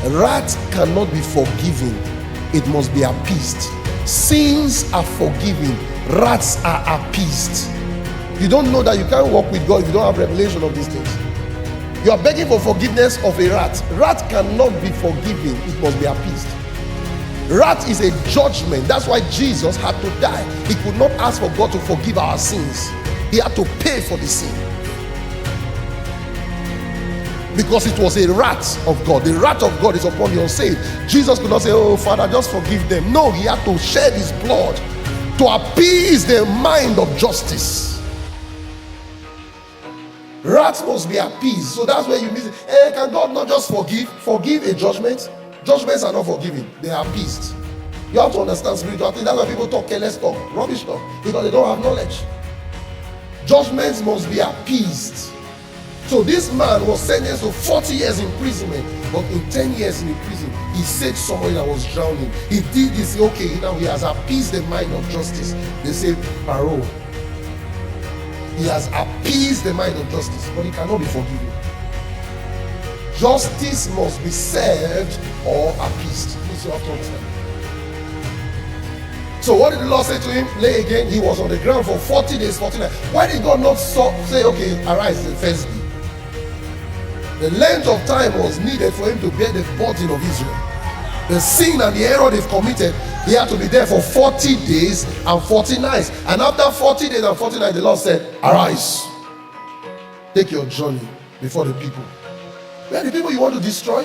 Wrath cannot be forgiven, it must be appeased. Sins are forgiven, wraths are appeased. You don't know that you can't walk with God if you don't have revelation of these things. You are begging for forgiveness of a wrath. Wrath cannot be forgiven, it must be appeased. Wrath is a judgment. That's why Jesus had to die. He could not ask for God to forgive our sins. He had to pay for the sin, because it was a wrath of God. The wrath of God is upon the unsaved. Jesus could not say, oh Father, just forgive them. No, he had to shed his blood to appease the mind of justice. Wrath must be appeased. So that's where you miss it. Hey, can God not just forgive a judgment? Judgments are not forgiven, they are appeased. You have to understand spiritual things. That's why people talk careless talk, rubbish talk, because they don't have knowledge. Judgments must be appeased. So this man was sentenced to 40 years imprisonment, but in 10 years in prison, he saved somebody that was drowning. He did this, okay, now he has appeased the mind of justice. They say parole. He has appeased the mind of justice, but he cannot be forgiven. Justice must be served or appeased. This you have to understand. So what did the Lord say to him? Lay again. He was on the ground for 40 days, 40 nights. Why did God not say, okay, arise the first day? The length of time was needed for him to bear the burden of Israel. The sin and the error they've committed, he had to be there for 40 days and 40 nights. And after 40 days and 40 nights, the Lord said, arise. Take your journey before the people. Where are the people you want to destroy?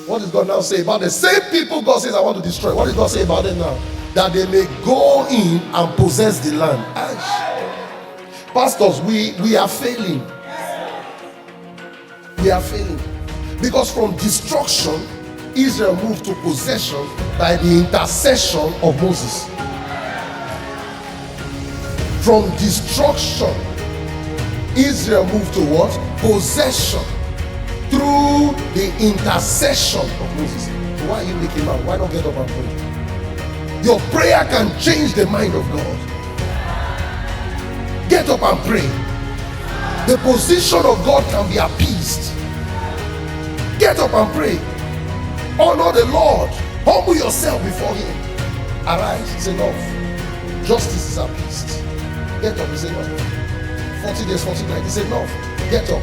What does God now say about the same people God says I want to destroy? What does God say about them now? That they may go in and possess the land. Pastors, we are failing. We are failing. Because from destruction, Israel moved to possession by the intercession of Moses. From destruction, Israel moved to what? Possession. Through the intercession of Moses. So why are you making out? Why not get up and pray? Your prayer can change the mind of God. Get up and pray. The position of God can be appeased. Get up and pray. Honor the Lord. Humble yourself before him. Arise. It's enough. Justice is appeased. Get up. It's enough. 40 days, 40 nights. It's enough. Get up.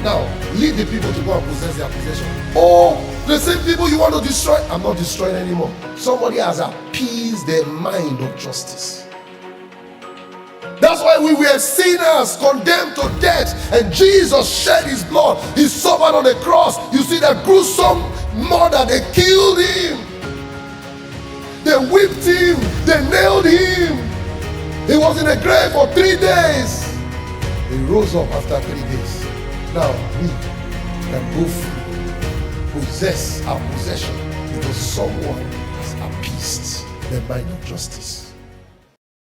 Now, lead the people to go and possess their possession. Oh, the same people you want to destroy, I'm not destroying anymore. Somebody has appeased the mind of justice. That's why we were sinners, condemned to death, and Jesus shed his blood. He suffered on the cross. You see that gruesome murder, they killed him. They whipped him. They nailed him. He was in the grave for 3 days. He rose up after 3 days. Now we can go free, possess our possession, because someone has appeased the mind of justice.